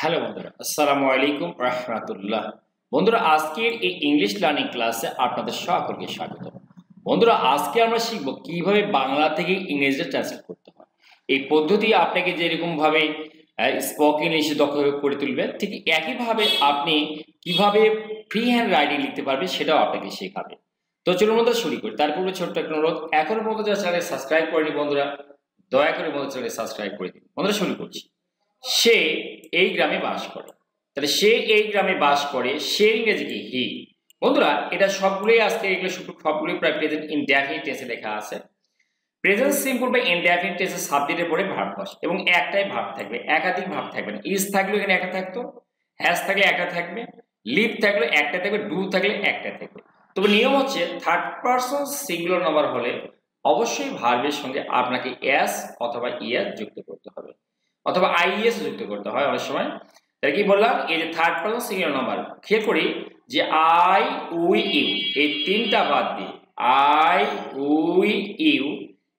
Hello বন্ধুরা, আসসালামু আলাইকুম রাহমাতুল্লাহ। বন্ধুরা, আজকের এই ইংলিশ লার্নিং ক্লাসে আপনাদের সকলকে স্বাগত। বন্ধুরা, আজকে আমরা শিখব কিভাবে বাংলা থেকে ইংরেজিতে ট্রান্সলেট করতে হয়। এই পদ্ধতি আপনাকে যেরকম ভাবে স্পোকেন ইংলিশে দক্ষ করে তুলবে, ঠিক একইভাবে আপনি কিভাবে ফ্রি হ্যান্ড রাইটিং লিখতে পারবেন সেটাও আপনাকে শেখাবে। তো চলুন বন্ধুরা শুরু করি। তার পূর্বে ছোট্ট একটা অনুরোধ, এখনো পর্যন্ত যারা চ্যানেল সাবস্ক্রাইব করেনি বন্ধুরা, দয়া করে বন্ধুরা চ্যানেল সাবস্ক্রাইব করে দিন। বন্ধুরা শুরু করছি। সে এই গ্রামে বাস করে। তাহলে সে এই গ্রামে বাস করে, সে ইংরেজি কি হি। বন্ধুরা, এটা সবগুলোই আজকে এগুলো সবগুলোই প্রায় প্রেজেন্ট ইনডেফিনিট টেন্সে লেখা আছে। প্রেজেন্ট সিম্পল বা ইনডেফিনিট টেন্সে সাবজেক্টের পরে ভার্ব বসে এবং একটাই ভার্ব থাকবে, একাধিক ভার্ব থাকবে না। ইজ থাকলে এখানে একটা থাকতো, হ্যাজ থাকলে একটা থাকবে, লিভ থাকলে একটা থাকবে, ডু থাকলে একটা থাকবে। তবে নিয়ম হচ্ছে থার্ড পারসন সিঙ্গুলার নাম্বার হলে অবশ্যই ভার্বের সঙ্গে আপনাকে এস অথবা ইএস যুক্ত করতে হবে, অথবা আইএস যুক্ত করতে হয় অনেক সময়। তাহলে কি বললাম, এই যে থার্ড পারসন সিঙ্গুলার নাম্বার, খেয়াল করি যে আই উই ইউ এই তিনটা বাদ দিয়ে, আই উই ইউ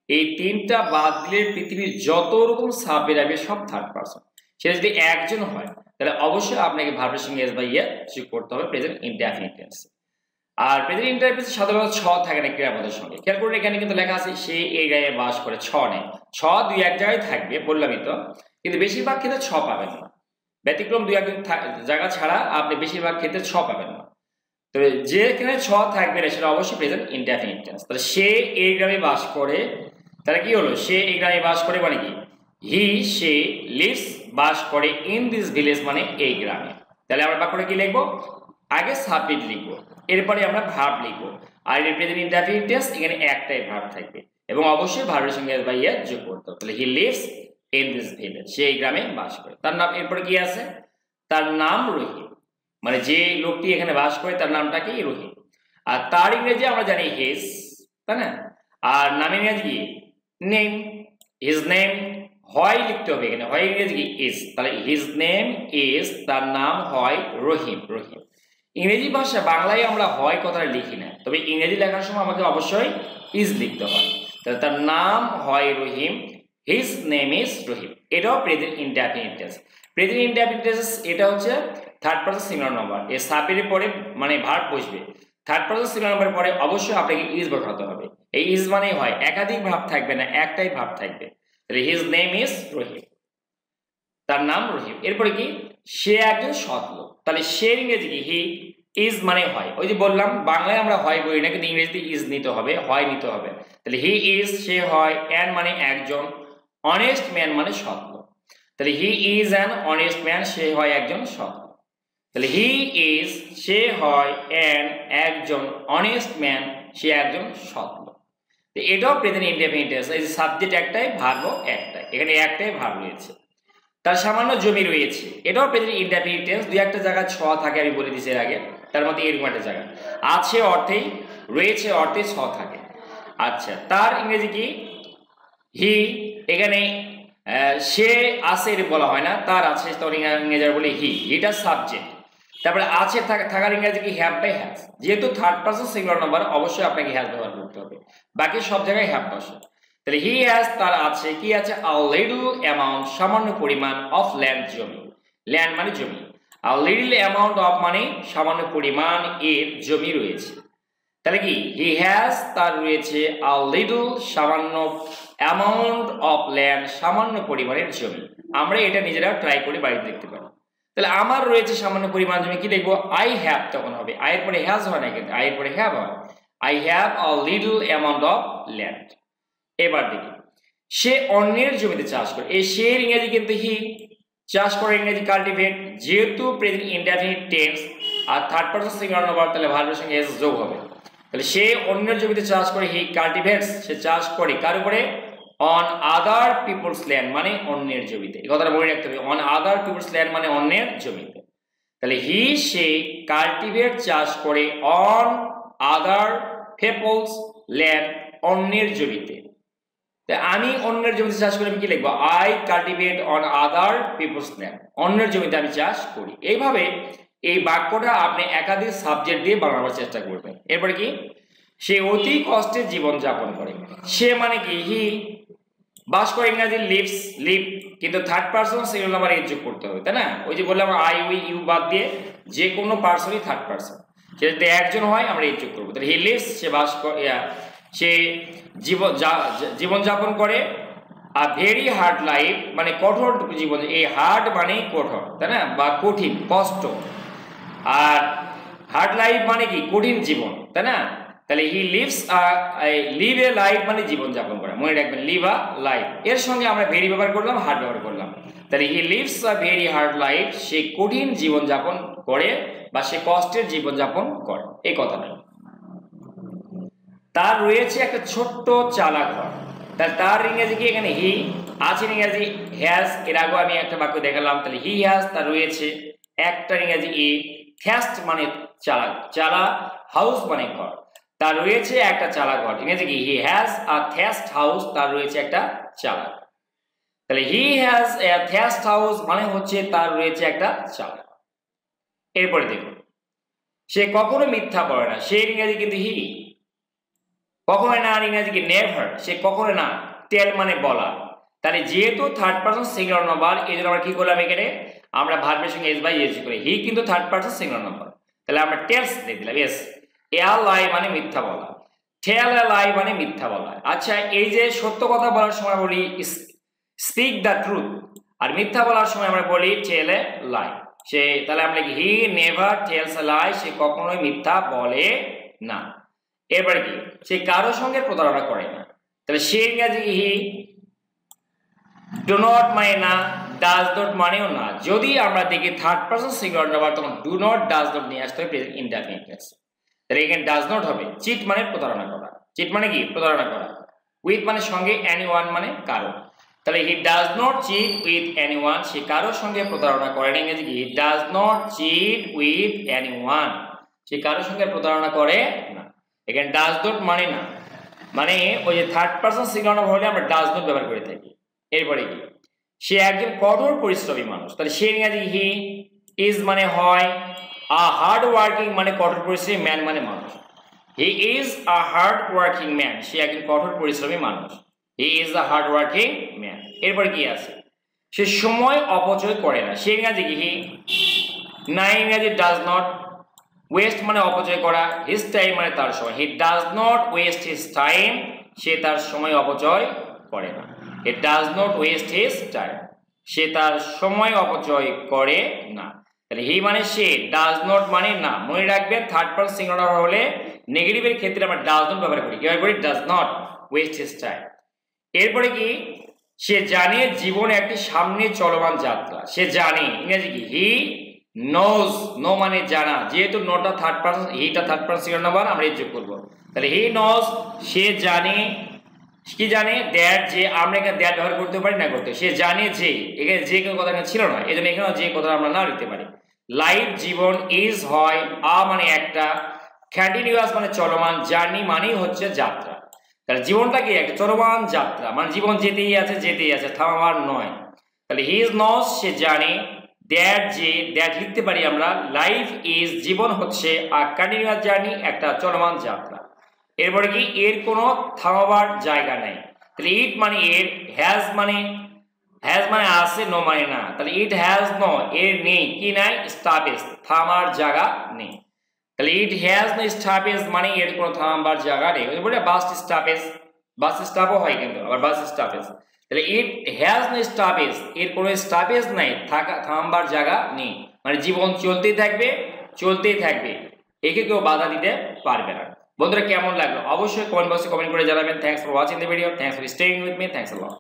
এই তিনটা বাদ দিলে পৃথিবীর যত রকম সাবজেক্ট আসবে সব থার্ড পারসন। সেটা যদি একজন হয় তাহলে অবশ্যই আপনাকে ভার্বের সঙ্গে এস বা ইএস যোগ করতে হবে প্রেজেন্ট ইনডেফিনিট টেন্সে। আর প্রেজেন্ট ইনডেফিনিট সাধারণত ছ থাকে না ক্রিয়াপদের সঙ্গে। খেয়াল করুন, এখানে কিন্তু লেখা আছে সে এই গায়ে বাস করে, ছ নেই। ছ দুই এক জায়গায় থাকবে, বললামই তো, কিন্তু বেশিরভাগ ক্ষেত্রে ছ পাবেন না। ব্যতিক্রম দুই এক জায়গা ছাড়া আপনি বেশিরভাগ ক্ষেত্রে ছ পাবেন না। তো যেখানে ছ থাকবে না সেটা অবশ্যই প্রেজেন্ট ইনডেফিনিট টেন্স। তাহলে সে এই গ্রামে বাস করে, তাহলে কি হলো, সে এই গ্রামে বাস করে মানে কি, হি সে লিভস বাস করে ইন দিস ভিলেজ মানে এই গ্রামে। তাহলে আমরা বাক্যটা কি লিখবো, আগে সাবজেক্ট লিখবো, এরপরে আমরা ভার্ব লিখবো। আর এর প্রেজেন্ট ইনডেফিনিট টেন্স এখানে একটাই ভার্ব থাকবে এবং অবশ্যই ভার্বের সঙ্গে এস বা ইএস যোগ করতে হবে। তাহলে he lives in this village, সে এই গ্রামে বাস করে। তার নাম, এরপরে কি আছে, তার নাম রহিম, মানে যে লোকটি এখানে বাস করে তার নামটা কি, রহিম। আর তার ইংরেজি আমরা জানি হিজ, তাই না। আর নামের ইংরেজি কি, নেম, হিজ নেম। হয় লিখতে হবে এখানে, হয় ইংরেজি কি ইজ। তাহলে হিজ নেম ইজ, তার নাম হয় রহিম, রহিম। ইংরেজি ভাষা, বাংলায় আমরা হয় কথাটা লিখি না, তবে ইংরেজি লেখার সময় আমাকে অবশ্যই ইজ লিখতে হয়। তাহলে তার নাম হয় রহিম, হিজ নেম ইজ রহিম। এটাও present indefinite tense. Present indefinite tense এটা হচ্ছে থার্ড পারসন সিঙ্গুলার নাম্বার, এর সাবজেক্টের পরে মানে ভার্ব বসবে। থার্ড পারসন সিঙ্গুলার নাম্বারের পরে অবশ্যই আপনাকে ইজ বসাতে হবে। এই ইজ মানেই হয় একাধিক ভাব থাকবে না, একটাই ভাব থাকবে। তাহলে হিজ নেম ইজ রহিম, তার নাম রহিম। এরপরে কি, সে একজন সৎ লোক। তাহলে সে ইংরেজি কি, হি। ইজ মানে হয়, ওই যে বললাম বাংলায় আমরা হয় বলি না, কিন্তু ইংরেজিতে ইজ নিতে হবে, হয় নিতে হবে। তাহলে হি ইজ সে হয়, অ্যান মানে একজন, অনেস্ট ম্যান মানে সৎ লোক। তাহলে he is an honest man, সে হয় একজন সৎ লোক। তাহলে হি ইজ সে হয় অ্যান একজন অনেস্ট ম্যান, সে একজন সৎ লোক। তো এটাও প্রেজেন্ট ইনডেফিনিট টেন্স। এই যে সাবজেক্ট একটাই, ভার্ব একটাই, এখানে একটাই ভার্ব রয়েছে। তার সামান্য জমি রয়েছে, এটাও প্রেজেন্ট ইনডেফিনিট টেন্স। দুই একটা জায়গায় ছ থাকে, আমি বলে দিয়েছি এর আগে, তার মধ্যে এরকম একটা জায়গা আছে অর্থেই, রয়েছে অর্থে ছ থাকে। আচ্ছা, তার ইংরেজি কি, হি। এখানে সে আছে এটা বলা হয় না, তার আছে, তোর ইংরেজি বলে হি, এটা সাবজেক্ট। তারপরে আছে থাকার ইংরেজি কি, হ্যাভ বাই হ্যাজ। যেহেতু থার্ড পারসন সিঙ্গুলার নাম্বার অবশ্যই আপনাকে হ্যাজ ব্যবহার করতে হবে, বাকি সব জায়গায় হ্যাভ বসে। তাহলে হি হ্যাজ, তার আছে কি আছে, আ লিটল অ্যামাউন্ট সামান্য পরিমাণ, অফ ল্যান্ড জমি, ল্যান্ড মানে জমি, আ লিটল অ্যামাউন্ট অফ মানে সামান্য পরিমাণ এর জমি রয়েছে। তাহলে কি, হি হ্যাজ তার রয়েছে, আ লিটল সামান্য, অ্যামাউন্ট অফ ল্যান্ড সামান্য পরিমাণের জমি। আমরা এটা নিজেরা ট্রাই করে বাড়িতে দেখতে পাবো। তাহলে আমার রয়েছে সামান্য পরিমাণ জমি, কি দেখবো, আই হ্যাভ তখন হবে, আয়ের পরে হ্যাজ হয় না, কিন্তু আয়ের পরে হ্যাভ হয়। I have a little amount of land. এবার দেখি, সে অন্যের জমিতে চাষ করে, এই সে ইংরেজি কিন্তু হি, চাষ করে ইংরেজি কাল্টিভেট। যেহেতু প্রেজেন্ট ইনডেফিনিট টেন্স আর থার্ড পারসন সিঙ্গুলার নাম্বার, তাহলে ভার্বের সঙ্গে এস যোগ হবে। তাহলে সে অন্যের জমিতে চাষ করে, হি কাল্টিভেটস, সে চাষ করে কার উপরে, অন আদার পিপলস ল্যান্ড মানে অন্যের জমিতে। এই কথাটা মনে রাখতে হবে, অন আদার পিপলস ল্যান্ড মানে অন্যের জমিতে। তাহলে হি সে কাল্টিভেট চাষ করে, অন আদার পিপলস ল্যান্ড অন্যের জমিতে। আমি অন্যের জমিতে চাষ করি, আমি কি লিখবো, I cultivate on other people's land, অন্যের জমিতে আমি চাষ করি। এইভাবে এই বাক্যটা আপনি একাধিক সাবজেক্ট দিয়ে বানানোর চেষ্টা করবেন। এরপরে কি, সে অতি কষ্টে জীবন যাপন করে, সে মানে কি, হি। বাস করে ইংরেজি লিভস, লিভ কিন্তু থার্ড পারসন সিঙ্গুলার নাম্বার এর যোগ করতে হবে, তাই না? ওই যে বললাম আই উই ইউ বাদ দিয়ে যে কোনো পারসনই থার্ড পারসন, সেটা যদি একজন হয় আমরা এর যোগ করবো। তাহলে হি লিভস, সে বাস সে জীবনযাপন করে। আর ভেরি হার্ড লাইফ মানে কঠোর জীবন, এই হার্ড মানে কঠোর, তাই না, বা কঠিন কষ্ট। আর হার্ড লাইফ মানে কি কঠিন জীবন, তাই না? তাহলে he lives live a life মানে জীবনযাপন করা, মনে রাখবেন লিভ আ লাইফ। এর সঙ্গে আমরা ভেরি ব্যবহার করলাম, হার্ড ব্যবহার করলাম। তাহলে he lives a very hard life, সে কঠিন জীবনযাপন করে বা সে কষ্টের জীবনযাপন করে, এই কথাটা। তার রয়েছে একটা ছোট্ট চালা ঘর। তার ইংরেজি কি? এখানে হি আছে, ইংরেজি হ্যাজ। এর আগে আমি একটা বাক্য দেখালাম, তাহলে হি হ্যাজ, তার রয়েছে একটা ইংরেজি ই। থ্যাস্ট মানে চালা, চালা হাউস মানে ঘর, তার রয়েছে একটা চালা ঘর, ইংরেজি কি? হি হ্যাজ আ থ্যাস্ট হাউস, তার রয়েছে একটা চালা। তাহলে হি হ্যাজ এ থ্যাস্ট হাউস মানে হচ্ছে তার রয়েছে একটা চালা। এরপরে দেখুন, সে কখনো মিথ্যা বলে না, সে ইংরেজি কিন্তু হি। কখনো না ইংরেজি কি? নেভার, সে কখনো না। টেল মানে বলা। তাহলে যেহেতু থার্ড পারসন সিঙ্গুলার নাম্বার, এই জন্য আমরা কি করলাম এখানে? আমরা ভার্বের সঙ্গে এস বাই এস করি। হি কিন্তু থার্ড পারসন সিঙ্গুলার নাম্বার, তাহলে আমরা টেলস দিয়ে দিলাম এস। এ লাই মানে মিথ্যা বলা, টেল এ লাই মানে মিথ্যা বলা। আচ্ছা, এই যে সত্য কথা বলার সময় বলি স্পিক দ্য ট্রুথ, আর মিথ্যা বলার সময় আমরা বলি টেল এ লাই। সে তাহলে আমরা কি? হি নেভার টেলস এ লাই, সে কখনোই মিথ্যা বলে না। এবারে কি? সে কারোর সঙ্গে প্রতারণা করে না, তাহলে সে ইংরেজি হি ডু নট মানে না, ডাজ নট মানেও না। যদি আমরা দেখি থার্ড পারসন সিঙ্গুলার নাম্বার, তখন ডু নট ডাজ নট নিয়ে আসতে হবে প্রেজেন্ট ইনডেফিনিট টেন্স। তাহলে এখানে ডাজ নট হবে। চিট মানে প্রতারণা করা, চিট মানে কি? প্রতারণা করা। উইথ মানে সঙ্গে, এনিওয়ান মানে কারো। তাহলে he does not cheat with anyone, সে কারোর সঙ্গে প্রতারণা করে না, ইংরেজি কি? He does not cheat with anyone, সে কারোর সঙ্গে প্রতারণা করে না। এখানে ডাজ নট মানে না, মানে ওই যে থার্ড পারসন সিঙ্গুলার নাম্বার হলে আমরা ডাজ নট ব্যবহার করে থাকি। এরপরে কি? সে একজন কঠোর পরিশ্রমী মানুষ, তাহলে সে ইংরেজি হি ইজ মানে হয়। আ হার্ড ওয়ার্কিং মানে কঠোর পরিশ্রমী, ম্যান মানে মানুষ। He is a hard working man, সে একজন কঠোর পরিশ্রমী মানুষ। He is a hard working man. এরপরে কি আছে? সে সময় অপচয় করে না, সে ইংরেজি কি? হি না, ইংরেজি ডাজ নট। ওয়েস্ট মানে অপচয় করা, হিজ টাইম মানে তার সময়। He does not waste his time, সে তার সময় অপচয় করে না। He does not waste his time, সে তার সময় অপচয় করে না। তাহলে হি মানে সে, ডাজ নট মানে না। মনে রাখবেন থার্ড পারসন সিঙ্গুলার হলে নেগেটিভের ক্ষেত্রে আমরা ডাজ নট ব্যবহার করি। কি ব্যবহার করি? Does not waste his time. এরপরে কি? সে জানে জীবন একটি সামনে চলমান যাত্রা, সে জানে, ইংরেজি কি? He knows. নো মানে জানা, যেহেতু নোটা থার্ড পারসন, হিটা থার্ড পারসন সিঙ্গুলার নাম্বার, আমরা এই যোগ করব। তাহলে হি নোজ, সে জানে। কি জানে? দ্যাট, যে। আমরা এখানে দ্যাট ব্যবহার করতে পারি না করতে, সে জানে যে। এখানে যে কোনো কথা ছিল না, এই জন্য এখানে যে কথা আমরা না লিখতে পারি। লাইফ জীবন, ইজ হয়, আ মানে একটা, কন্টিনিউয়াস মানে চলমান, জার্নি মানেই হচ্ছে যাত্রা। তাহলে জীবনটা কি? একটা চলমান যাত্রা, মানে জীবন যেতেই আছে যেতেই আছে, থামাবার নয়। তাহলে হি ইজ নোজ, সে জানে। দ্যাট, যে। দ্যাট লিখতে পারি আমরা। লাইফ ইজ, জীবন হচ্ছে, আ কন্টিনিউয়াস জার্নি, একটা চলমান যাত্রা। এরপরে কি? এর কোনো থামাবার জায়গা নেই, তাহলে ইট মানে এর। হ্যাজ মানে আছে, নো মানে না, তাহলে ইট হ্যাজ নো, এর নেই কি নাই? স্টপেজ, থামার জায়গা নেই। তাহলে ইট হ্যাজ নো স্টপেজ মানে এর কোনো থামাবার জায়গা নেই। বলে বাস স্টপেজ, বাস স্টপও হয় কিন্তু, আবার বাস স্টপেজ। তাহলে ইট হ্যাজ নো স্টপেজ, এর কোনো স্টপেজ নাই, থামাবার জায়গা নেই, মানে জীবন চলতেই থাকবে, চলতেই থাকবে, একে কেউ বাধা দিতে পারবে না। বন্ধুরা, কেমন লাগলো অবশ্যই কমেন্ট বক্সে কমেন্ট করে জানাবেন। Thanks for watching the video, thanks for staying with me, thanks a lot.